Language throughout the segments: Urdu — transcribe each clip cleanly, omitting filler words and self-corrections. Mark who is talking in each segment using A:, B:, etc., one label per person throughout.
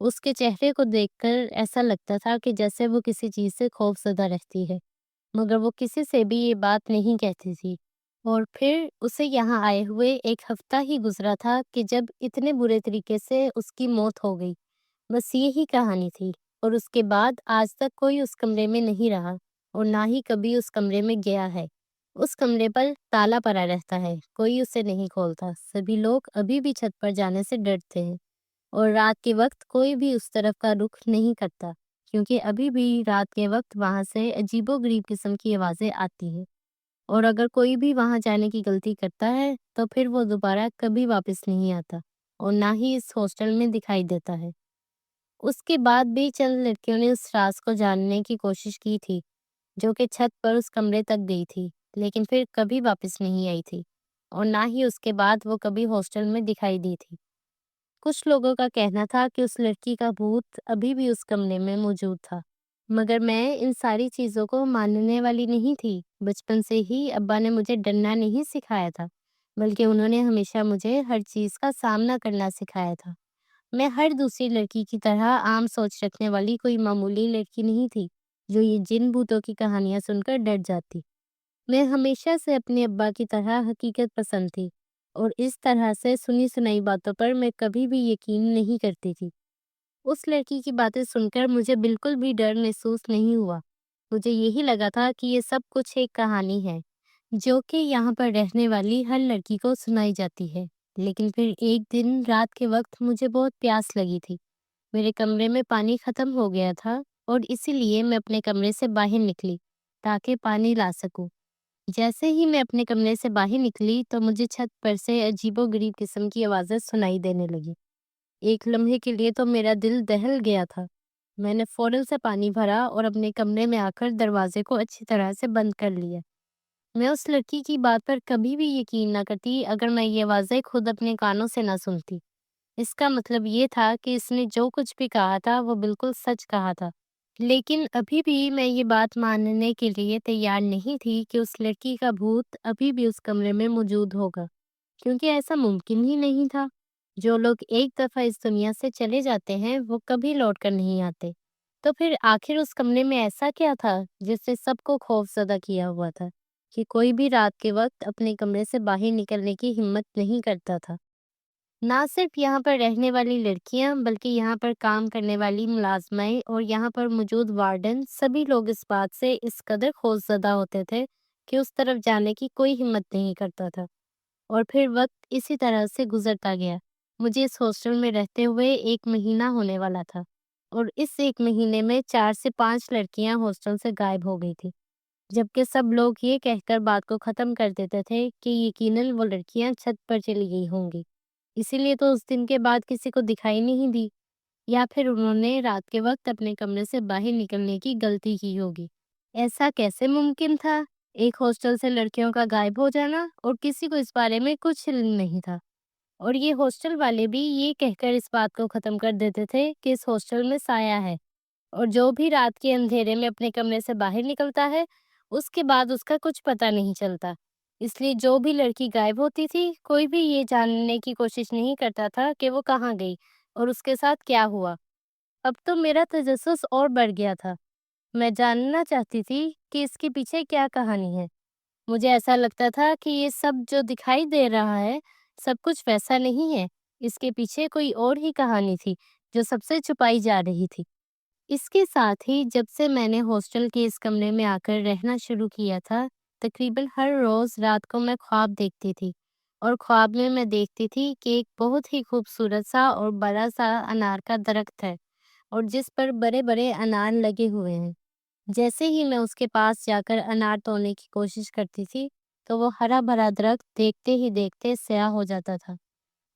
A: اس کے چہرے کو دیکھ کر ایسا لگتا تھا کہ جیسے وہ کسی چیز سے خوفزدہ رہتی ہے، مگر وہ کسی سے بھی یہ بات نہیں کہتی تھی۔ اور پھر اسے یہاں آئے ہوئے 1 ہفتہ ہی گزرا تھا کہ جب اتنے برے طریقے سے اس کی موت ہو گئی۔ بس یہی کہانی تھی، اور اس کے بعد آج تک کوئی اس کمرے میں نہیں رہا اور نہ ہی کبھی اس کمرے میں گیا ہے۔ اس کمرے پر تالا پڑا رہتا ہے، کوئی اسے نہیں کھولتا، سبھی لوگ ابھی بھی چھت پر جانے سے ڈرتے ہیں، اور رات کے وقت کوئی بھی اس طرف کا رخ نہیں کرتا، کیونکہ ابھی بھی رات کے وقت وہاں سے عجیب و غریب قسم کی آوازیں آتی ہیں، اور اگر کوئی بھی وہاں جانے کی غلطی کرتا ہے تو پھر وہ دوبارہ کبھی واپس نہیں آتا اور نہ ہی اس ہاسٹل میں دکھائی دیتا ہے۔ اس کے بعد بھی چند لڑکیوں نے اس راز کو جاننے کی کوشش کی تھی، جو کہ چھت پر اس کمرے تک گئی تھی، لیکن پھر کبھی واپس نہیں آئی تھی، اور نہ ہی اس کے بعد وہ کبھی ہاسٹل میں دکھائی دی تھی۔ کچھ لوگوں کا کہنا تھا کہ اس لڑکی کا بھوت ابھی بھی اس کمرے میں موجود تھا، مگر میں ان ساری چیزوں کو ماننے والی نہیں تھی۔ بچپن سے ہی ابا نے مجھے ڈرنا نہیں سکھایا تھا، بلکہ انہوں نے ہمیشہ مجھے ہر چیز کا سامنا کرنا سکھایا تھا۔ میں ہر دوسری لڑکی کی طرح عام سوچ رکھنے والی کوئی معمولی لڑکی نہیں تھی، جو یہ جن بھوتوں کی کہانیاں سن کر ڈر جاتی۔ میں ہمیشہ سے اپنے ابا کی طرح حقیقت پسند تھی، اور اس طرح سے سنی سنائی باتوں پر میں کبھی بھی یقین نہیں کرتی تھی۔ اس لڑکی کی باتیں سن کر مجھے بالکل بھی ڈر محسوس نہیں ہوا۔ مجھے یہی لگا تھا کہ یہ سب کچھ ایک کہانی ہے، جو کہ یہاں پر رہنے والی ہر لڑکی کو سنائی جاتی ہے۔ لیکن پھر ایک دن رات کے وقت مجھے بہت پیاس لگی تھی۔ میرے کمرے میں پانی ختم ہو گیا تھا، اور اسی لیے میں اپنے کمرے سے باہر نکلی تاکہ پانی لا سکوں۔ جیسے ہی میں اپنے کمرے سے باہر نکلی تو مجھے چھت پر سے عجیب و غریب قسم کی آوازیں سنائی دینے لگی۔ ایک لمحے کے لیے تو میرا دل دہل گیا تھا۔ میں نے فوراً سے پانی بھرا اور اپنے کمرے میں آ کر دروازے کو اچھی طرح سے بند کر لیا۔ میں اس لڑکی کی بات پر کبھی بھی یقین نہ کرتی اگر میں یہ آوازیں خود اپنے کانوں سے نہ سنتی۔ اس کا مطلب یہ تھا کہ اس نے جو کچھ بھی کہا تھا وہ بالکل سچ کہا تھا۔ لیکن ابھی بھی میں یہ بات ماننے کے لیے تیار نہیں تھی کہ اس لڑکی کا بھوت ابھی بھی اس کمرے میں موجود ہوگا، کیونکہ ایسا ممکن ہی نہیں تھا۔ جو لوگ ایک دفعہ اس دنیا سے چلے جاتے ہیں وہ کبھی لوٹ کر نہیں آتے۔ تو پھر آخر اس کمرے میں ایسا کیا تھا جس نے سب کو خوف زدہ کیا ہوا تھا، کہ کوئی بھی رات کے وقت اپنے کمرے سے باہر نکلنے کی ہمت نہیں کرتا تھا؟ نہ صرف یہاں پر رہنے والی لڑکیاں، بلکہ یہاں پر کام کرنے والی ملازمائیں اور یہاں پر موجود وارڈن، سبھی لوگ اس بات سے اس قدر خوفزدہ ہوتے تھے کہ اس طرف جانے کی کوئی ہمت نہیں کرتا تھا۔ اور پھر وقت اسی طرح سے گزرتا گیا۔ مجھے اس ہاسٹل میں رہتے ہوئے 1 مہینہ ہونے والا تھا، اور اس 1 مہینے میں 4 سے 5 لڑکیاں ہاسٹل سے غائب ہو گئی تھی، جبکہ سب لوگ یہ کہہ کر بات کو ختم کر دیتے تھے کہ یقیناً وہ لڑکیاں چھت پر چلی گئی ہوں گی، اسی لیے تو اس دن کے بعد کسی کو دکھائی نہیں دی، یا پھر انہوں نے رات کے وقت اپنے کمرے سے باہر نکلنے کی غلطی کی ہوگی۔ ایسا کیسے ممکن تھا؟ ایک ہاسٹل سے لڑکیوں کا غائب ہو جانا، اور کسی کو اس بارے میں کچھ علم نہیں تھا۔ اور یہ ہاسٹل والے بھی یہ کہہ کر اس بات کو ختم کر دیتے تھے کہ اس ہاسٹل میں سایہ ہے، اور جو بھی رات کے اندھیرے میں اپنے کمرے سے باہر نکلتا ہے اس کے بعد اس کا کچھ پتہ نہیں چلتا۔ اس لیے جو بھی لڑکی غائب ہوتی تھی کوئی بھی یہ جاننے کی کوشش نہیں کرتا تھا کہ وہ کہاں گئی اور اس کے ساتھ کیا ہوا۔ اب تو میرا تجسس اور بڑھ گیا تھا۔ میں جاننا چاہتی تھی کہ اس کے پیچھے کیا کہانی ہے۔ مجھے ایسا لگتا تھا کہ یہ سب جو دکھائی دے رہا ہے سب کچھ ویسا نہیں ہے، اس کے پیچھے کوئی اور ہی کہانی تھی جو سب سے چھپائی جا رہی تھی۔ اس کے ساتھ ہی جب سے میں نے ہاسٹل کے اس کمرے میں آ کر رہنا شروع کیا تھا، تقریباً ہر روز رات کو میں خواب دیکھتی تھی، اور خواب میں دیکھتی تھی کہ ایک بہت ہی خوبصورت سا اور بڑا سا انار کا درخت ہے، اور جس پر بڑے بڑے انار لگے ہوئے ہیں۔ جیسے ہی میں اس کے پاس جا کر انار توڑنے کی کوشش کرتی تھی تو وہ ہرا بھرا درخت دیکھتے ہی دیکھتے سیاہ ہو جاتا تھا،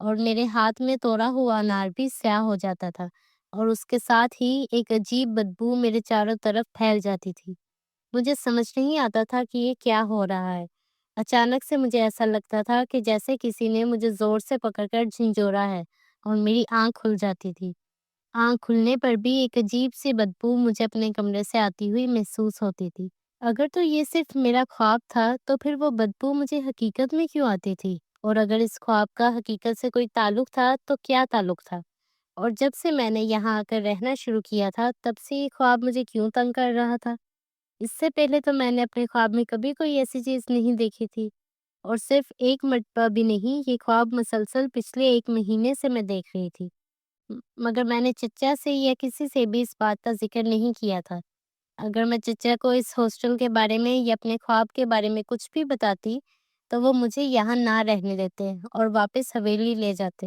A: اور میرے ہاتھ میں توڑا ہوا انار بھی سیاہ ہو جاتا تھا، اور اس کے ساتھ ہی ایک عجیب بدبو میرے چاروں طرف پھیل جاتی تھی۔ مجھے سمجھ نہیں آتا تھا کہ یہ کیا ہو رہا ہے۔ اچانک سے مجھے ایسا لگتا تھا کہ جیسے کسی نے مجھے زور سے پکڑ کر جھنجھوڑا ہے، اور میری آنکھ کھل جاتی تھی۔ آنکھ کھلنے پر بھی ایک عجیب سی بدبو مجھے اپنے کمرے سے آتی ہوئی محسوس ہوتی تھی۔ اگر تو یہ صرف میرا خواب تھا تو پھر وہ بدبو مجھے حقیقت میں کیوں آتی تھی؟ اور اگر اس خواب کا حقیقت سے کوئی تعلق تھا تو کیا تعلق تھا؟ اور جب سے میں نے یہاں آ کر رہنا شروع کیا تھا، تب سے یہ خواب مجھے کیوں تنگ کر رہا تھا؟ اس سے پہلے تو میں نے اپنے خواب میں کبھی کوئی ایسی چیز نہیں دیکھی تھی، اور صرف ایک مرتبہ بھی نہیں، یہ خواب مسلسل پچھلے 1 مہینے سے میں دیکھ رہی تھی۔ مگر میں نے چچا سے یا کسی سے بھی اس بات کا ذکر نہیں کیا تھا۔ اگر میں چچا کو اس ہاسٹل کے بارے میں یا اپنے خواب کے بارے میں کچھ بھی بتاتی، تو وہ مجھے یہاں نہ رہنے دیتے اور واپس حویلی لے جاتے،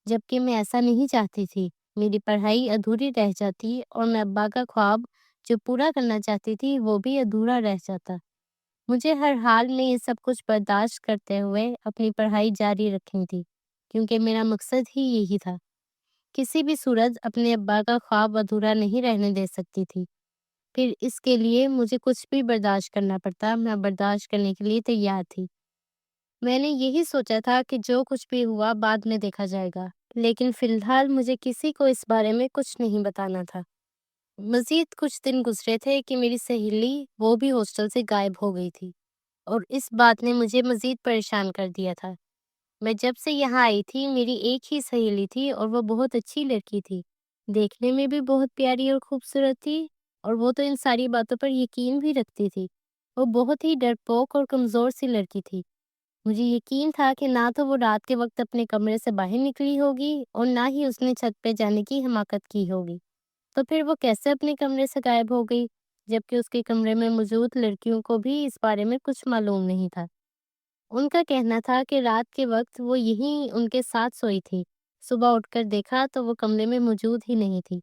A: جبکہ میں ایسا نہیں چاہتی تھی۔ میری پڑھائی ادھوری رہ جاتی اور میں ابا کا خواب جو پورا کرنا چاہتی تھی وہ بھی ادھورا رہ جاتا۔ مجھے ہر حال میں یہ سب کچھ برداشت کرتے ہوئے اپنی پڑھائی جاری رکھنی تھی، کیونکہ میرا مقصد ہی یہی تھا۔ کسی بھی صورت اپنے ابا کا خواب ادھورا نہیں رہنے دے سکتی تھی۔ پھر اس کے لیے مجھے کچھ بھی برداشت کرنا پڑتا، میں برداشت کرنے کے لیے تیار تھی۔ میں نے یہی سوچا تھا کہ جو کچھ بھی ہوا بعد میں دیکھا جائے گا، لیکن فی الحال مجھے کسی کو اس بارے میں کچھ نہیں بتانا تھا۔ مزید کچھ دن گزرے تھے کہ میری سہیلی وہ بھی ہاسٹل سے غائب ہو گئی تھی، اور اس بات نے مجھے مزید پریشان کر دیا تھا۔ میں جب سے یہاں آئی تھی میری ایک ہی سہیلی تھی، اور وہ بہت اچھی لڑکی تھی، دیکھنے میں بھی بہت پیاری اور خوبصورت تھی، اور وہ تو ان ساری باتوں پر یقین بھی رکھتی تھی۔ وہ بہت ہی ڈرپوک اور کمزور سی لڑکی تھی۔ مجھے یقین تھا کہ نہ تو وہ رات کے وقت اپنے کمرے سے باہر نکلی ہوگی اور نہ ہی اس نے چھت پہ جانے کی حماقت کی ہوگی۔ تو پھر وہ کیسے اپنے کمرے سے غائب ہو گئی، جبکہ اس کے کمرے میں موجود لڑکیوں کو بھی اس بارے میں کچھ معلوم نہیں تھا۔ ان کا کہنا تھا کہ رات کے وقت وہ یہیں ان کے ساتھ سوئی تھی۔ صبح اٹھ کر دیکھا تو وہ کمرے میں موجود ہی نہیں تھی۔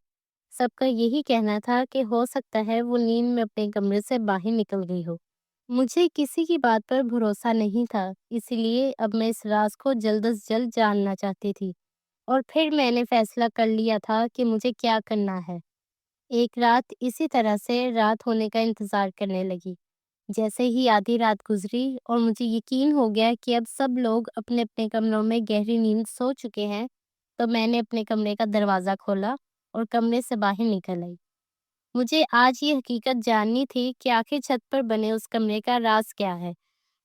A: سب کا یہی کہنا تھا کہ ہو سکتا ہے وہ نیند میں اپنے کمرے سے باہر نکل گئی ہو۔ مجھے کسی کی بات پر بھروسہ نہیں تھا، اسی لیے اب میں اس راز کو جلد از جلد جاننا چاہتی تھی، اور پھر میں نے فیصلہ کر لیا تھا کہ مجھے کیا کرنا ہے۔ ایک رات اسی طرح سے رات ہونے کا انتظار کرنے لگی۔ جیسے ہی آدھی رات گزری اور مجھے یقین ہو گیا کہ اب سب لوگ اپنے اپنے کمروں میں گہری نیند سو چکے ہیں، تو میں نے اپنے کمرے کا دروازہ کھولا اور کمرے سے باہر نکل آئی۔ مجھے آج یہ حقیقت جاننی تھی کہ آخر چھت پر بنے اس کمرے کا راز کیا ہے۔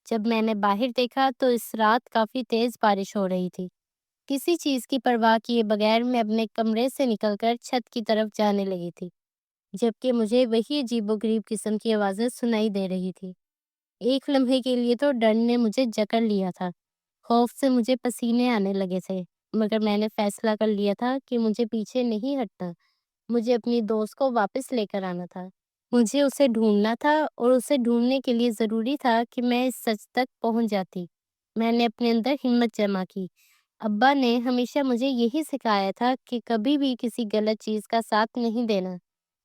A: جب میں نے باہر دیکھا تو اس رات کافی تیز بارش ہو رہی تھی۔ کسی چیز کی پرواہ کیے بغیر میں اپنے کمرے سے نکل کر چھت کی طرف جانے لگی تھی، جبکہ مجھے وہی عجیب و غریب قسم کی آوازیں سنائی دے رہی تھی۔ ایک لمحے کے لیے تو ڈر نے مجھے جکڑ لیا تھا، خوف سے مجھے پسینے آنے لگے تھے، مگر میں نے فیصلہ کر لیا تھا کہ مجھے پیچھے نہیں ہٹنا۔ مجھے اپنی دوست کو واپس لے کر آنا تھا۔ مجھے اسے ڈھونڈنا تھا، اور اسے ڈھونڈنے کے لیے ضروری تھا کہ میں اس سچ تک پہنچ جاتی۔ میں نے اپنے اندر ہمت جمع کی۔ ابا نے ہمیشہ مجھے یہی سکھایا تھا کہ کبھی بھی کسی غلط چیز کا ساتھ نہیں دینا،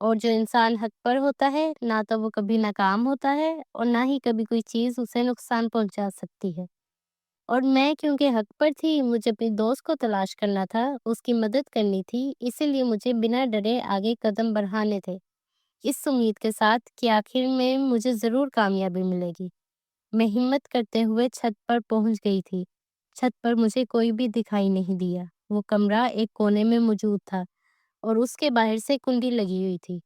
A: اور جو انسان حق پر ہوتا ہے نہ تو وہ کبھی ناکام ہوتا ہے اور نہ ہی کبھی کوئی چیز اسے نقصان پہنچا سکتی ہے۔ اور میں کیونکہ حق پر تھی، مجھے اپنی دوست کو تلاش کرنا تھا، اس کی مدد کرنی تھی، اسی لیے مجھے بنا ڈرے آگے قدم بڑھانے تھے، اس امید کے ساتھ کہ آخر میں مجھے ضرور کامیابی ملے گی۔ میں ہمت کرتے ہوئے چھت پر پہنچ گئی تھی۔ چھت پر مجھے کوئی بھی دکھائی نہیں دیا۔ وہ کمرہ ایک کونے میں موجود تھا، اور اس کے باہر سے کنڈی لگی ہوئی تھی۔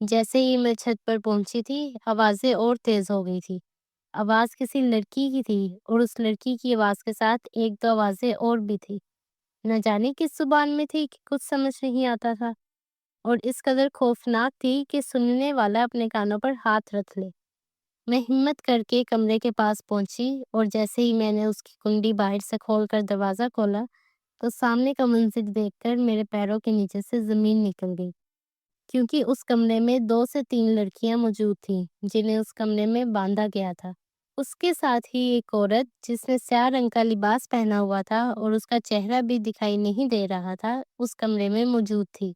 A: جیسے ہی میں چھت پر پہنچی تھی، آوازیں اور تیز ہو گئی تھی۔ آواز کسی لڑکی کی تھی، اور اس لڑکی کی آواز کے ساتھ ایک دو آوازیں اور بھی تھی۔ نہ جانے کس زبان میں تھی کہ کچھ سمجھ نہیں آتا تھا، اور اس قدر خوفناک تھی کہ سننے والا اپنے کانوں پر ہاتھ رکھ لے۔ میں ہمت کر کے کمرے کے پاس پہنچی، اور جیسے ہی میں نے اس کی کنڈی باہر سے کھول کر دروازہ کھولا تو سامنے کا منظر دیکھ کر میرے پیروں کے نیچے سے زمین نکل گئی، کیونکہ اس کمرے میں 2 سے 3 لڑکیاں موجود تھیں جنہیں اس کمرے میں باندھا گیا تھا۔ اس کے ساتھ ہی ایک عورت جس نے سیاہ رنگ کا لباس پہنا ہوا تھا اور اس کا چہرہ بھی دکھائی نہیں دے رہا تھا، اس کمرے میں موجود تھی۔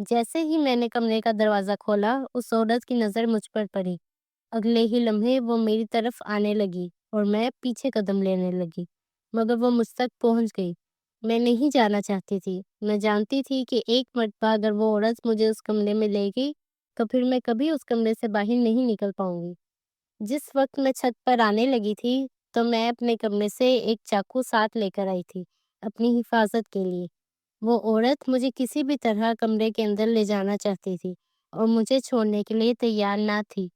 A: جیسے ہی میں نے کمرے کا دروازہ کھولا، اس عورت کی نظر مجھ پر پڑی۔ اگلے ہی لمحے وہ میری طرف آنے لگی اور میں پیچھے قدم لینے لگی، مگر وہ مجھ تک پہنچ گئی۔ میں نہیں جانا چاہتی تھی۔ میں جانتی تھی کہ ایک مرتبہ اگر وہ عورت مجھے اس کمرے میں لے گئی تو پھر میں کبھی اس کمرے سے باہر نہیں نکل پاؤں گی۔ جس وقت میں چھت پر آنے لگی تھی تو میں اپنے کمرے سے ایک چاقو ساتھ لے کر آئی تھی اپنی حفاظت کے لیے۔ وہ عورت مجھے کسی بھی طرح کمرے کے اندر لے جانا چاہتی تھی اور مجھے چھوڑنے کے لیے تیار نہ تھی۔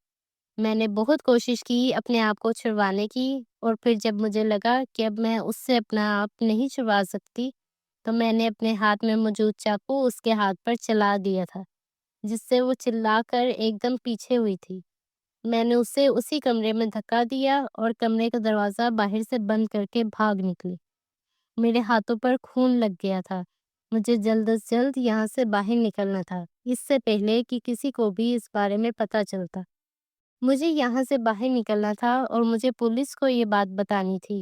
A: میں نے بہت کوشش کی اپنے آپ کو چھڑوانے کی، اور پھر جب مجھے لگا کہ اب میں اس سے اپنا آپ نہیں چھڑوا سکتی تو میں نے اپنے ہاتھ میں موجود چاقو اس کے ہاتھ پر چلا دیا تھا، جس سے وہ چلا کر ایک دم پیچھے ہوئی تھی۔ میں نے اسے اسی کمرے میں دھکا دیا اور کمرے کا دروازہ باہر سے بند کر کے بھاگ نکلی۔ میرے ہاتھوں پر خون لگ گیا تھا۔ مجھے جلد از جلد یہاں سے باہر نکلنا تھا، اس سے پہلے کہ کسی کو بھی اس بارے میں پتہ چلتا۔ مجھے یہاں سے باہر نکلنا تھا اور مجھے پولیس کو یہ بات بتانی تھی،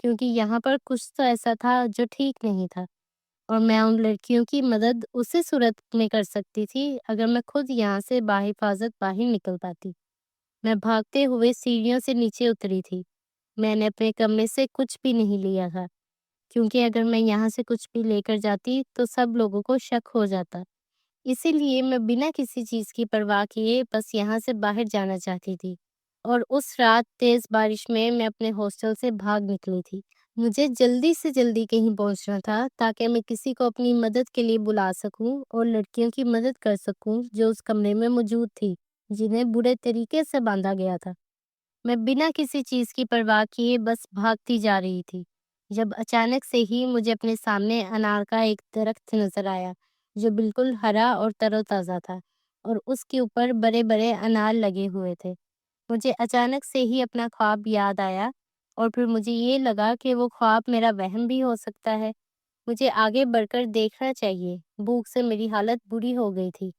A: کیونکہ یہاں پر کچھ تو ایسا تھا جو ٹھیک نہیں تھا، اور میں ان لڑکیوں کی مدد اسی صورت میں کر سکتی تھی اگر میں خود یہاں سے بحفاظت باہر نکل پاتی۔ میں بھاگتے ہوئے سیڑھیوں سے نیچے اتری تھی۔ میں نے اپنے کمرے سے کچھ بھی نہیں لیا تھا، کیونکہ اگر میں یہاں سے کچھ بھی لے کر جاتی تو سب لوگوں کو شک ہو جاتا۔ اسی لیے میں بنا کسی چیز کی پرواہ کیے بس یہاں سے باہر جانا چاہتی تھی، اور اس رات تیز بارش میں اپنے ہاسٹل سے بھاگ نکلی تھی۔ مجھے جلدی سے جلدی کہیں پہنچنا تھا تاکہ میں کسی کو اپنی مدد کے لیے بلا سکوں اور لڑکیوں کی مدد کر سکوں جو اس کمرے میں موجود تھی، جنہیں برے طریقے سے باندھا گیا تھا۔ میں بنا کسی چیز کی پرواہ کیے بس بھاگتی جا رہی تھی، جب اچانک سے ہی مجھے اپنے سامنے انار کا ایک درخت نظر آیا جو بالکل ہرا اور تر و تازہ تھا، اور اس کے اوپر بڑے بڑے انار لگے ہوئے تھے۔ مجھے اچانک سے ہی اپنا خواب یاد آیا، اور پھر مجھے یہ لگا کہ وہ خواب میرا وہم بھی ہو سکتا ہے۔ مجھے آگے بڑھ کر دیکھنا چاہیے، بھوک سے میری حالت بری ہو گئی تھی۔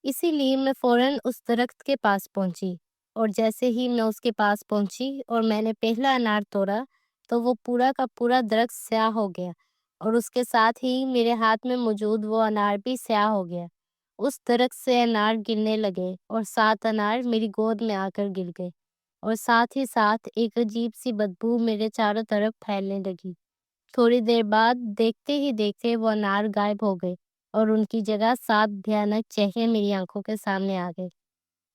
A: اسی لیے میں فوراً اس درخت کے پاس پہنچی، اور جیسے ہی میں اس کے پاس پہنچی اور میں نے پہلا انار توڑا تو وہ پورا کا پورا درخت سیاہ ہو گیا، اور اس کے ساتھ ہی میرے ہاتھ میں موجود وہ انار بھی سیاہ ہو گیا۔ اس درخت سے انار گرنے لگے اور 7 انار میری گود میں آ کر گر گئے، اور ساتھ ہی ساتھ ایک عجیب سی بدبو میرے چاروں طرف پھیلنے لگی۔ تھوڑی دیر بعد دیکھتے ہی دیکھتے وہ انار غائب ہو گئے، اور ان کی جگہ 7 بھیانک چہرے میری آنکھوں کے سامنے آ گئے۔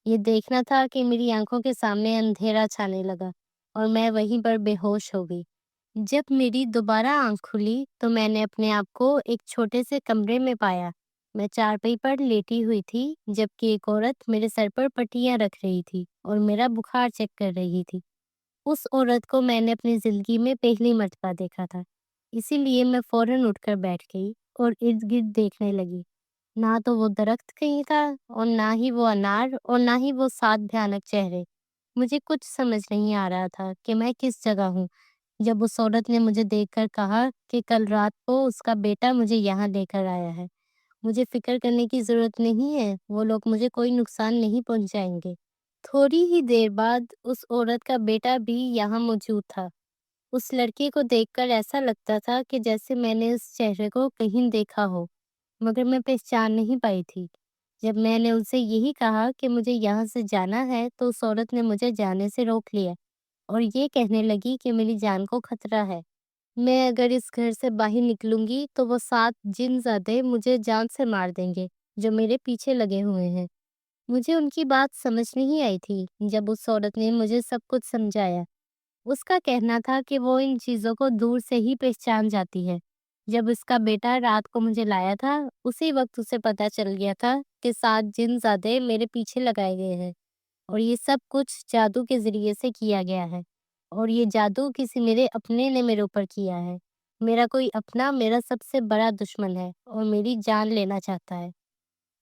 A: یہ دیکھنا تھا کہ میری آنکھوں کے سامنے اندھیرا چھانے لگا، اور میں وہیں پر بے ہوش ہو گئی۔ جب میری دوبارہ آنکھ کھلی تو میں نے اپنے آپ کو ایک چھوٹے سے کمرے میں پایا۔ میں چارپائی پر لیٹی ہوئی تھی، جبکہ ایک عورت میرے سر پر پٹیاں رکھ رہی تھی اور میرا بخار چیک کر رہی تھی۔ اس عورت کو میں نے اپنی زندگی میں پہلی مرتبہ دیکھا تھا، اسی لیے میں فوراً اٹھ کر بیٹھ گئی اور ارد گرد دیکھنے لگی۔ نہ تو وہ درخت کہیں تھا، اور نہ ہی وہ انار، اور نہ ہی وہ 7 بھیانک چہرے۔ مجھے کچھ سمجھ نہیں آ رہا تھا کہ میں کس جگہ ہوں۔ جب اس عورت نے مجھے دیکھ کر کہا کہ کل رات کو اس کا بیٹا مجھے یہاں لے کر آیا ہے، مجھے فکر کرنے کی ضرورت نہیں ہے، وہ لوگ مجھے کوئی نقصان نہیں پہنچائیں گے۔ تھوڑی ہی دیر بعد اس عورت کا بیٹا بھی یہاں موجود تھا۔ اس لڑکے کو دیکھ کر ایسا لگتا تھا کہ جیسے میں نے اس چہرے کو کہیں دیکھا ہو، مگر میں پہچان نہیں پائی تھی۔ جب میں نے ان سے یہی کہا کہ مجھے یہاں سے جانا ہے تو اس عورت نے مجھے جانے سے روک لیا، اور یہ کہنے لگی کہ میری جان کو خطرہ ہے۔ میں اگر اس گھر سے باہر نکلوں گی تو وہ 7 جن زادے مجھے جان سے مار دیں گے جو میرے پیچھے لگے ہوئے ہیں۔ مجھے ان کی بات سمجھ نہیں آئی تھی۔ جب اس عورت نے مجھے سب کچھ سمجھایا، اس کا کہنا تھا کہ وہ ان چیزوں کو دور سے ہی پہچان جاتی ہے۔ جب اس کا بیٹا رات کو مجھے لایا تھا، اسی وقت اسے پتہ چل گیا تھا کہ 7 جن زادے میرے پیچھے لگائے گئے ہیں، اور یہ سب کچھ جادو کے ذریعے سے کیا گیا ہے، اور یہ جادو کسی میرے اپنے نے میرے اوپر کیا ہے۔ میرا کوئی اپنا میرا سب سے بڑا دشمن ہے اور میری جان لینا چاہتا ہے۔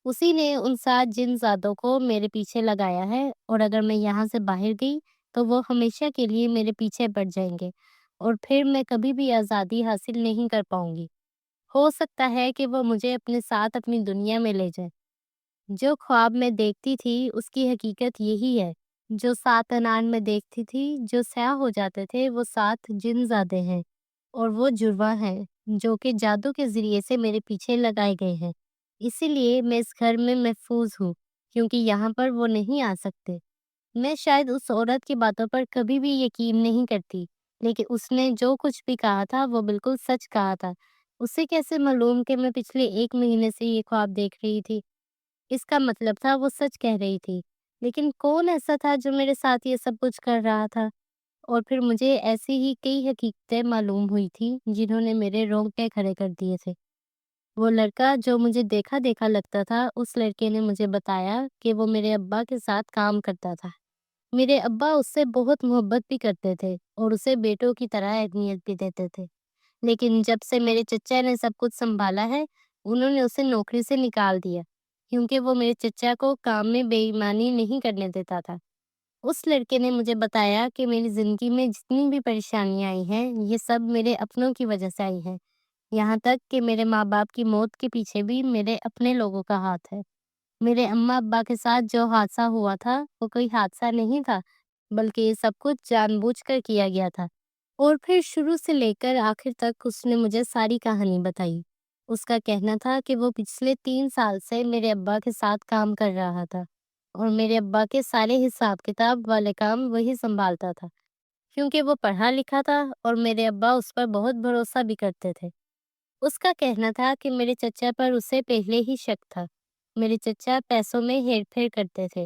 A: اسی نے ان 7 جن زادوں کو میرے پیچھے لگایا ہے، اور اگر میں یہاں سے باہر گئی تو وہ ہمیشہ کے لیے میرے پیچھے پڑ جائیں گے، اور پھر میں کبھی بھی آزادی حاصل نہیں کر پاؤں گی۔ ہو سکتا ہے کہ وہ مجھے اپنے ساتھ اپنی دنیا میں لے جائے۔ جو خواب میں دیکھتی تھی اس کی حقیقت یہی ہے۔ جو 7 انار میں دیکھتی تھی جو سیاہ ہو جاتے تھے، وہ 7 جن زادے ہیں، اور وہ جرواں ہیں جو کہ جادو کے ذریعے سے میرے پیچھے لگائے گئے ہیں۔ اسی لیے میں اس گھر میں محفوظ ہوں، کیونکہ یہاں پر وہ نہیں آ سکتے۔ میں شاید اس عورت کی باتوں پر کبھی بھی یقین نہیں کرتی، لیکن اس نے جو کچھ بھی کہا تھا وہ بالکل سچ کہا تھا۔ اسے کیسے معلوم کہ میں پچھلے 1 مہینے سے یہ خواب دیکھ رہی تھی؟ اس کا مطلب تھا وہ سچ کہہ رہی تھی۔ لیکن کون ایسا تھا جو میرے ساتھ یہ سب کچھ کر رہا تھا؟ اور پھر مجھے ایسی ہی کئی حقیقتیں معلوم ہوئی تھی جنہوں نے میرے رونگٹے کھڑے کر دیے تھے۔ وہ لڑکا جو مجھے دیکھا دیکھا لگتا تھا، اس لڑکے نے مجھے بتایا کہ وہ میرے ابا کے ساتھ کام کرتا تھا۔ میرے ابا اس سے بہت محبت بھی کرتے تھے اور اسے بیٹوں کی طرح اہمیت بھی دیتے تھے۔ لیکن جب سے میرے چچا نے سب کچھ سنبھالا ہے، انہوں نے اسے نوکری سے نکال دیا، کیونکہ وہ میرے چچا کو کام میں بے ایمانی نہیں کرنے دیتا تھا۔ اس لڑکے نے مجھے بتایا کہ میری زندگی میں جتنی بھی پریشانیاں آئی ہیں، یہ سب میرے اپنوں کی وجہ سے آئی ہیں۔ یہاں تک کہ میرے ماں باپ کی موت کے پیچھے بھی میرے اپنے لوگوں کا ہاتھ ہے۔ میرے اماں ابا کے ساتھ جو حادثہ ہوا تھا، وہ کوئی حادثہ نہیں تھا، بلکہ یہ سب کچھ جان بوجھ کر کیا گیا تھا۔ اور پھر شروع سے لے کر آخر تک اس نے مجھے ساری کہانی بتائی۔ اس کا کہنا تھا کہ وہ پچھلے 3 سال سے میرے ابا کے ساتھ کام کر رہا تھا، اور میرے ابا کے سارے حساب کتاب والے کام وہی سنبھالتا تھا، کیونکہ وہ پڑھا لکھا تھا اور میرے ابا اس پر بہت بھروسہ بھی کرتے تھے۔ اس کا کہنا تھا کہ میرے چچا پر اسے پہلے ہی شک تھا۔ میرے چچا پیسوں میں ہیر پھیر کرتے تھے۔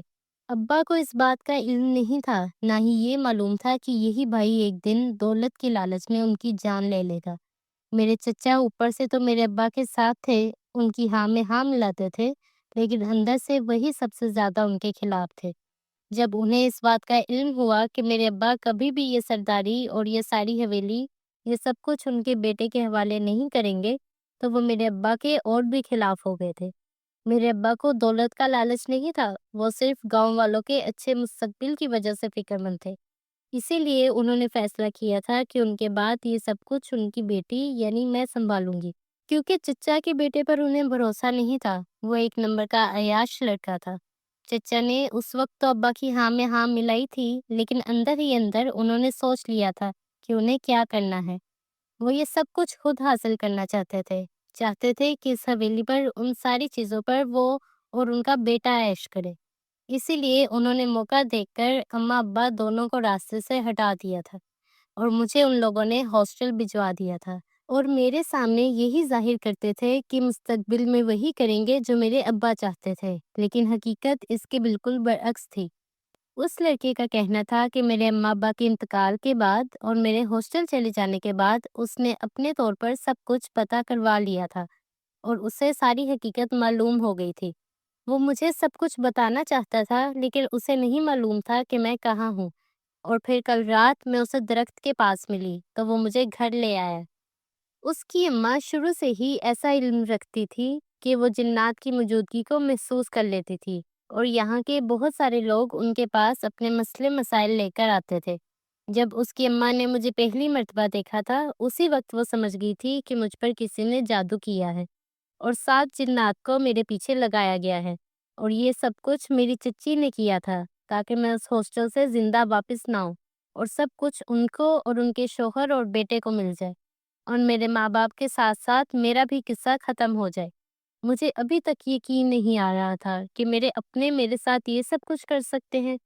A: ابا کو اس بات کا علم نہیں تھا، نہ ہی یہ معلوم تھا کہ یہی بھائی ایک دن دولت کی لالچ میں ان کی جان لے لے گا۔ میرے چچا اوپر سے تو میرے ابا کے ساتھ تھے، ان کی ہاں میں ہاں ملاتے تھے، لیکن اندر سے وہی سب سے زیادہ ان کے خلاف تھے۔ جب انہیں اس بات کا علم ہوا کہ میرے ابا کبھی بھی یہ سرداری اور یہ ساری حویلی، یہ سب کچھ ان کے بیٹے کے حوالے نہیں کریں گے، تو وہ میرے ابا کے اور بھی خلاف ہو گئے تھے۔ میرے ابا کو دولت کا لالچ نہیں تھا، وہ صرف گاؤں والوں کے اچھے مستقبل کی وجہ سے فکر مند تھے۔ اسی لیے انہوں نے فیصلہ کیا تھا کہ ان کے بعد یہ سب کچھ ان کی بیٹی یعنی میں سنبھالوں گی، کیونکہ چچا کے بیٹے پر انہیں بھروسہ نہیں تھا۔ وہ ایک نمبر کا عیاش لڑکا تھا۔ چچا نے اس وقت تو ابا کی ہاں میں ہاں ملائی تھی، لیکن اندر ہی اندر انہوں نے سوچ لیا تھا کہ انہیں کیا کرنا ہے۔ وہ یہ سب کچھ خود حاصل کرنا چاہتے تھے کہ اس حویلی پر ان ساری چیزوں پر وہ اور ان کا بیٹا عیش کرے۔ اسی لیے انہوں نے موقع دیکھ کر اماں ابا دونوں کو راستے سے ہٹا دیا تھا، اور مجھے ان لوگوں نے ہاسٹل بھجوا دیا تھا، اور میرے سامنے یہی ظاہر کرتے تھے کہ مستقبل میں وہی کریں گے جو میرے ابا چاہتے تھے، لیکن حقیقت اس کے بالکل برعکس تھی۔ اس لڑکے کا کہنا تھا کہ میرے اماں ابا کے انتقال کے بعد اور میرے ہاسٹل چلے جانے کے بعد اس نے اپنے طور پر سب کچھ پتہ کروا لیا تھا، اور اسے ساری حقیقت معلوم ہو گئی تھی۔ وہ مجھے سب کچھ بتانا چاہتا تھا، لیکن اسے نہیں معلوم تھا کہ میں کہاں ہوں۔ اور پھر کل رات میں اسے درخت کے پاس ملی تو وہ مجھے گھر لے آیا۔ اس کی اماں شروع سے ہی ایسا علم رکھتی تھی کہ وہ جنات کی موجودگی کو محسوس کر لیتی تھی، اور یہاں کے بہت سارے لوگ ان کے پاس اپنے مسئلے مسائل لے کر آتے تھے۔ جب اس کی اماں نے مجھے پہلی مرتبہ دیکھا تھا، اسی وقت وہ سمجھ گئی تھی کہ مجھ پر کسی نے جادو کیا ہے، اور 7 جنات کو میرے پیچھے لگایا گیا ہے، اور یہ سب کچھ میری چچی نے کیا تھا تاکہ میں اس ہاسٹل سے زندہ واپس نہ آؤں، اور سب کچھ ان کو اور ان کے شوہر اور بیٹے کو مل جائے، اور میرے ماں باپ کے ساتھ ساتھ میرا بھی قصہ ختم ہو جائے۔ مجھے ابھی تک یقین نہیں آ رہا تھا کہ میرے اپنے میرے ساتھ یہ سب کچھ کر سکتے ہیں۔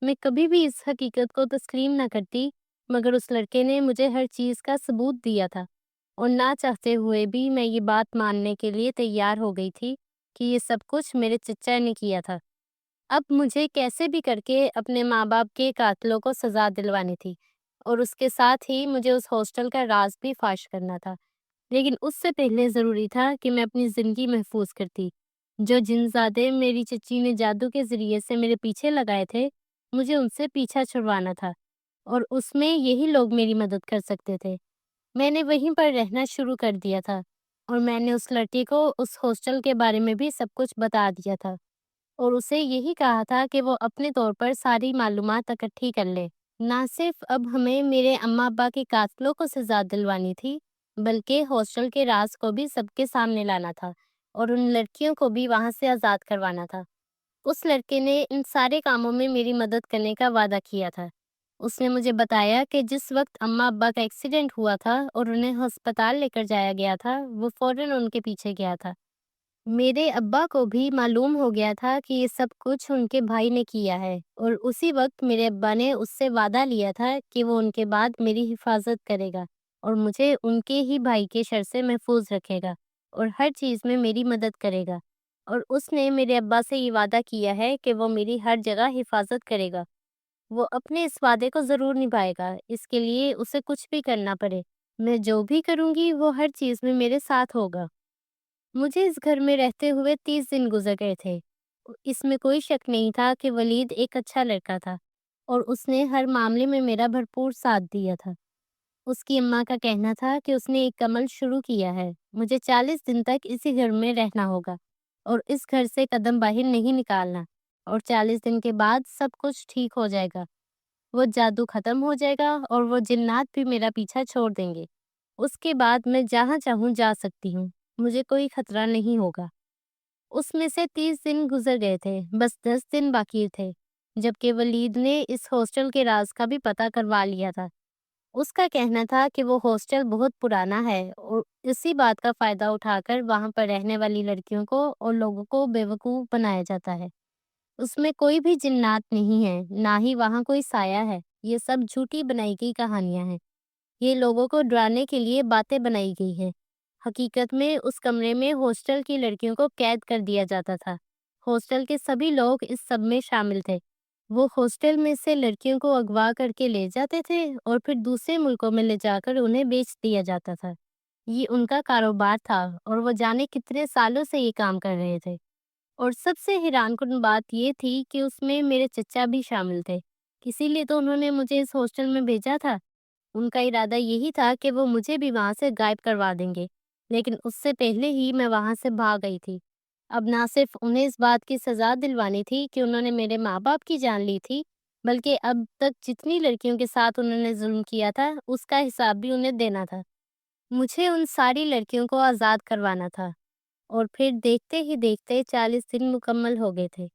A: میں کبھی بھی اس حقیقت کو تسلیم نہ کرتی، مگر اس لڑکے نے مجھے ہر چیز کا ثبوت دیا تھا، اور نہ چاہتے ہوئے بھی میں یہ بات ماننے کے لیے تیار ہو گئی تھی کہ یہ سب کچھ میرے چچا نے کیا تھا۔ اب مجھے کیسے بھی کر کے اپنے ماں باپ کے قاتلوں کو سزا دلوانی تھی، اور اس کے ساتھ ہی مجھے اس ہاسٹل کا راز بھی فاش کرنا تھا۔ لیکن اس سے پہلے ضروری تھا کہ میں اپنی زندگی محفوظ کرتی۔ جو جنزادے میری چچی نے جادو کے ذریعے سے میرے پیچھے لگائے تھے، مجھے ان سے پیچھا چھڑوانا تھا، اور اس میں یہی لوگ میری مدد کر سکتے تھے۔ میں نے وہیں پر رہنا شروع کر دیا تھا، اور میں نے اس لڑکی کو اس ہاسٹل کے بارے میں بھی سب کچھ بتا دیا تھا، اور اسے یہی کہا تھا کہ وہ اپنے طور پر ساری معلومات اکٹھی کر لے۔ نہ صرف اب ہمیں میرے اماں ابا کے قاتلوں کو سزا دلوانی تھی، بلکہ ہاسٹل کے راز کو بھی سب کے سامنے لانا تھا، اور ان لڑکیوں کو بھی وہاں سے آزاد کروانا تھا۔ اس لڑکے نے ان سارے کاموں میں میری مدد کرنے کا وعدہ کیا تھا۔ اس نے مجھے بتایا کہ جس وقت اماں ابا کا ایکسیڈنٹ ہوا تھا اور انہیں ہسپتال لے کر جایا گیا تھا، وہ فوراً ان کے پیچھے گیا تھا۔ میرے ابا کو بھی معلوم ہو گیا تھا کہ یہ سب کچھ ان کے بھائی نے کیا ہے، اور اسی وقت میرے ابا نے اس سے وعدہ لیا تھا کہ وہ ان کے بعد میری حفاظت کرے گا، اور مجھے ان کے ہی بھائی کے شر سے محفوظ رکھے گا، اور ہر چیز میں میری مدد کرے گا۔ اور اس نے میرے ابا سے یہ وعدہ کیا ہے کہ وہ میری ہر جگہ حفاظت کرے گا۔ وہ اپنے اس وعدے کو ضرور نبھائے گا، اس کے لیے اسے کچھ بھی کرنا پڑے۔ میں جو بھی کروں گی وہ ہر چیز میں میرے ساتھ ہوگا۔ مجھے اس گھر میں رہتے ہوئے 30 دن گزر گئے تھے۔ اس میں کوئی شک نہیں تھا کہ ولید ایک اچھا لڑکا تھا، اور اس نے ہر معاملے میں میرا بھرپور ساتھ دیا تھا۔ اس کی اماں کا کہنا تھا کہ اس نے ایک عمل شروع کیا ہے، مجھے 40 دن تک اسی گھر میں رہنا ہوگا اور اس گھر سے قدم باہر نہیں نکالنا، اور 40 دن کے بعد سب کچھ ٹھیک ہو جائے گا، وہ جادو ختم ہو جائے گا اور وہ جنات بھی میرا پیچھا چھوڑ دیں گے۔ اس کے بعد میں جہاں چاہوں جا سکتی ہوں، مجھے کوئی خطرہ نہیں ہوگا۔ اس میں سے 30 دن گزر گئے تھے، بس 10 دن باقی تھے، جبکہ ولید نے اس ہاسٹل کے راز کا بھی پتہ کروا لیا تھا۔ اس کا کہنا تھا کہ وہ ہاسٹل بہت پرانا ہے اور اسی بات کا فائدہ اٹھا کر وہاں پر رہنے والی لڑکیوں کو اور لوگوں کو بیوقوف بنایا جاتا ہے۔ اس میں کوئی بھی جنات نہیں ہے، نہ ہی وہاں کوئی سایہ ہے، یہ سب جھوٹی بنائی گئی کہانیاں ہیں۔ یہ لوگوں کو ڈرانے کے لیے باتیں بنائی گئی ہیں۔ حقیقت میں اس کمرے میں ہاسٹل کی لڑکیوں کو قید کر دیا جاتا تھا۔ ہاسٹل کے سبھی لوگ اس سب میں شامل تھے۔ وہ ہاسٹل میں سے لڑکیوں کو اغوا کر کے لے جاتے تھے اور پھر دوسرے ملکوں میں لے جا کر انہیں بیچ دیا جاتا تھا۔ یہ ان کا کاروبار تھا اور وہ جانے کتنے سالوں سے یہ کام کر رہے تھے۔ اور سب سے حیران کن بات یہ تھی کہ اس میں میرے چچا بھی شامل تھے۔ اسی لیے تو انہوں نے مجھے اس ہاسٹل میں بھیجا تھا۔ ان کا ارادہ یہی تھا کہ وہ مجھے بھی وہاں سے غائب کروا دیں گے، لیکن اس سے پہلے ہی میں وہاں سے بھاگ گئی تھی۔ اب نہ صرف انہیں اس بات کی سزا دلوانی تھی کہ انہوں نے میرے ماں باپ کی جان لی تھی، بلکہ اب تک جتنی لڑکیوں کے ساتھ انہوں نے ظلم کیا تھا اس کا حساب بھی انہیں دینا تھا۔ مجھے ان ساری لڑکیوں کو آزاد کروانا تھا، اور پھر دیکھتے ہی دیکھتے 40 دن مکمل ہو گئے تھے۔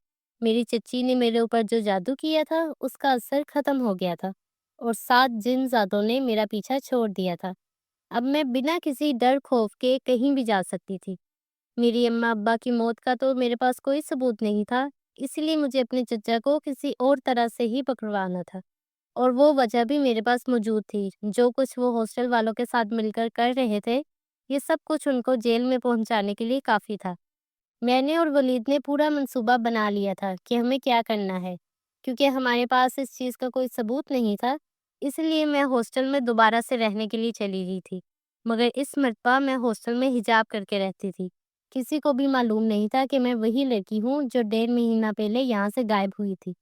A: میری چچی نے میرے اوپر جو جادو کیا تھا اس کا اثر ختم ہو گیا تھا اور 7 جن زادوں نے میرا پیچھا چھوڑ دیا تھا۔ اب میں بنا کسی ڈر خوف کے کہیں بھی جا سکتی تھی۔ میری اماں ابا کی موت کا تو میرے پاس کوئی ثبوت نہیں تھا، اس لیے مجھے اپنے چچا کو کسی اور طرح سے ہی پکڑوانا تھا، اور وہ وجہ بھی میرے پاس موجود تھی۔ جو کچھ وہ ہاسٹل والوں کے ساتھ مل کر کر رہے تھے، یہ سب کچھ ان کو جیل میں پہنچانے کے لیے کافی تھا۔ میں نے اور ولید نے پورا منصوبہ بنا لیا تھا کہ ہمیں کیا کرنا ہے۔ کیونکہ ہمارے پاس اس چیز کا کوئی ثبوت نہیں تھا، اس لیے میں ہاسٹل میں دوبارہ سے رہنے کے لیے چلی گئی تھی، مگر اس مرتبہ میں ہاسٹل میں حجاب کر کے رہتی تھی۔ کسی کو بھی معلوم نہیں تھا کہ میں وہی لڑکی ہوں جو 1.5 مہینہ پہلے یہاں سے غائب ہوئی تھی۔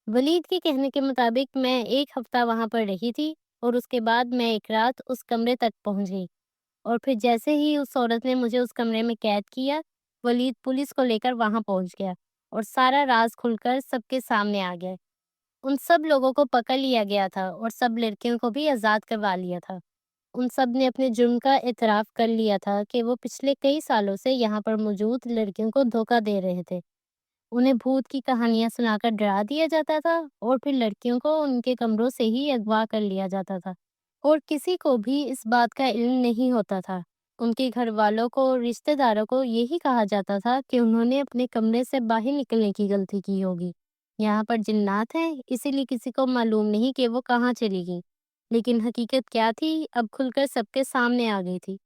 A: ولید کے کہنے کے مطابق میں 1 ہفتہ وہاں پر رہی تھی، اور اس کے بعد میں ایک رات اس کمرے تک پہنچ گئی، اور پھر جیسے ہی اس عورت نے مجھے اس کمرے میں قید کیا، ولید پولیس کو لے کر وہاں پہنچ گیا اور سارا راز کھل کر سب کے سامنے آ گیا۔ ان سب لوگوں کو پکڑ لیا گیا تھا اور سب لڑکیوں کو بھی آزاد کروا لیا تھا۔ ان سب نے اپنے جرم کا اعتراف کر لیا تھا کہ وہ پچھلے کئی سالوں سے یہاں پر موجود لڑکیوں کو دھوکہ دے رہے تھے۔ انہیں بھوت کی کہانیاں سنا کر ڈرا دیا جاتا تھا اور پھر لڑکیوں کو ان کے کمروں سے ہی اغوا کر لیا جاتا تھا، اور کسی کو بھی اس بات کا علم نہیں ہوتا تھا۔ ان کے گھر والوں کو اور رشتہ داروں کو یہی کہا جاتا تھا کہ انہوں نے اپنے کمرے سے باہر نکلنے کی غلطی کی ہوگی۔ یہاں پر جنات ہیں، اسی لیے کسی کو معلوم نہیں کہ وہ کہاں چلی گئی۔ لیکن حقیقت کیا تھی اب کھل کر سب کے سامنے آ گئی تھی۔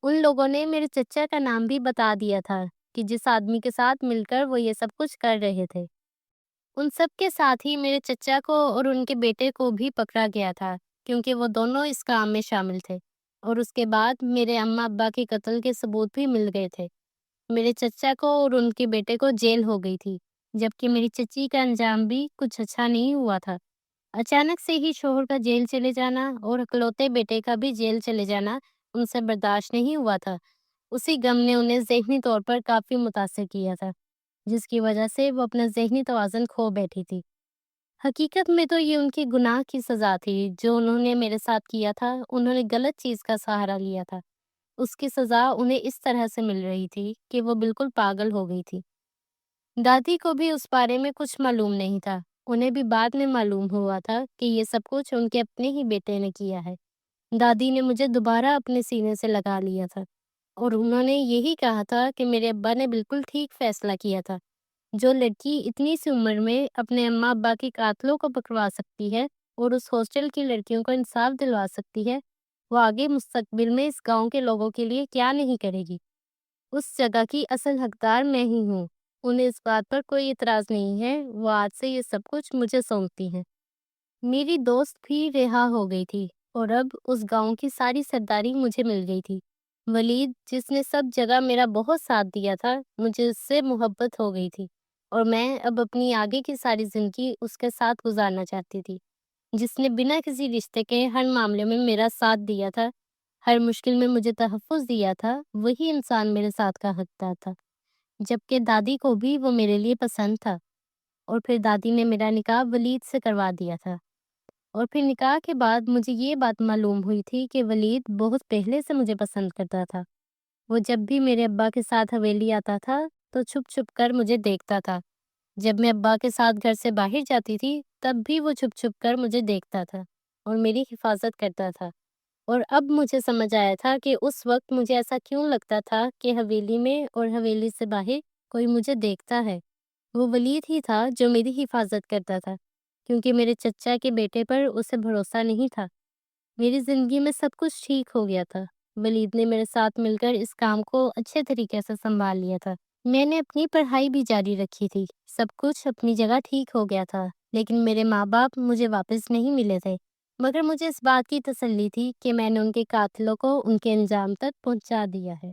A: ان لوگوں نے میرے چچا کا نام بھی بتا دیا تھا کہ جس آدمی کے ساتھ مل کر وہ یہ سب کچھ کر رہے تھے۔ ان سب کے ساتھ ہی میرے چچا کو اور ان کے بیٹے کو بھی پکڑا گیا تھا، کیونکہ وہ دونوں اس کام میں شامل تھے، اور اس کے بعد میرے اماں ابا کے قتل کے ثبوت بھی مل گئے تھے۔ میرے چچا کو اور ان کے بیٹے کو جیل ہو گئی تھی، جبکہ میری چچی کا انجام بھی کچھ اچھا نہیں ہوا تھا۔ اچانک سے ہی شوہر کا جیل چلے جانا اور اکلوتے بیٹے کا بھی جیل چلے جانا ان سے برداشت نہیں ہوا تھا۔ اسی غم نے انہیں ذہنی طور پر کافی متاثر کیا تھا، جس کی وجہ سے وہ اپنا ذہنی توازن کھو بیٹھی تھی۔ حقیقت میں تو یہ ان کی گناہ کی سزا تھی، جو انہوں نے میرے ساتھ کیا تھا۔ انہوں نے غلط چیز کا سہارا لیا تھا، اس کی سزا انہیں اس طرح سے مل رہی تھی کہ وہ بالکل پاگل ہو گئی تھی۔ دادی کو بھی اس بارے میں کچھ معلوم نہیں تھا۔ انہیں بھی بعد میں معلوم ہوا تھا کہ یہ سب کچھ ان کے اپنے ہی بیٹے نے کیا ہے۔ دادی نے مجھے دوبارہ اپنے سینے سے لگا لیا تھا، اور انہوں نے یہی کہا تھا کہ میرے ابا نے بالکل ٹھیک فیصلہ کیا تھا۔ جو لڑکی اتنی سی عمر میں اپنے اماں ابا کے قاتلوں کو پکڑوا سکتی ہے اور اس ہاسٹل کی لڑکیوں کو انصاف دلوا سکتی ہے، وہ آگے مستقبل میں اس گاؤں کے لوگوں کے لیے کیا نہیں کرے گی۔ اس جگہ کی اصل حقدار میں ہی ہوں۔ انہیں اس بات پر کوئی اعتراض نہیں ہے، وہ آج سے یہ سب کچھ مجھے سونپتی ہیں۔ میری دوست بھی رہا ہو گئی تھی، اور اب اس گاؤں کی ساری سرداری مجھے مل گئی تھی۔ ولید، جس نے سب جگہ میرا بہت ساتھ دیا تھا، مجھے اس سے محبت ہو گئی تھی، اور میں اب اپنی آگے کی ساری زندگی اس کے ساتھ گزارنا چاہتی تھی۔ جس نے بنا کسی رشتے کے ہر معاملے میں میرا ساتھ دیا تھا، ہر مشکل میں مجھے تحفظ دیا تھا، وہی انسان میرے ساتھ کا حقدار تھا۔ جبکہ دادی کو بھی وہ میرے لیے پسند تھا، اور پھر دادی نے میرا نکاح ولید سے کروا دیا تھا، اور پھر نکاح کے بعد مجھے یہ بات معلوم ہوئی تھی کہ ولید بہت پہلے سے مجھے پسند کرتا تھا۔ وہ جب بھی میرے ابا کے ساتھ حویلی آتا تھا تو چھپ چھپ کر مجھے دیکھتا تھا۔ جب میں ابا کے ساتھ گھر سے باہر جاتی تھی تب بھی وہ چھپ چھپ کر مجھے دیکھتا تھا اور میری حفاظت کرتا تھا۔ اور اب مجھے سمجھ آیا تھا کہ اس وقت مجھے ایسا کیوں لگتا تھا کہ حویلی میں اور حویلی سے باہر کوئی مجھے دیکھتا ہے۔ وہ ولید ہی تھا جو میری حفاظت کرتا تھا، کیونکہ میرے چچا کے بیٹے پر اسے بھروسہ نہیں تھا۔ میری زندگی میں سب کچھ ٹھیک ہو گیا تھا۔ ولید نے میرے ساتھ مل کر اس کام کو اچھے طریقے سے سنبھال لیا تھا۔ میں نے اپنی پڑھائی بھی جاری رکھی تھی، سب کچھ اپنی جگہ ٹھیک ہو گیا تھا، لیکن میرے ماں باپ مجھے واپس نہیں ملے تھے۔ مگر مجھے اس بات کی تسلی تھی کہ میں نے ان کے قاتلوں کو ان کے انجام تک پہنچا دیا ہے۔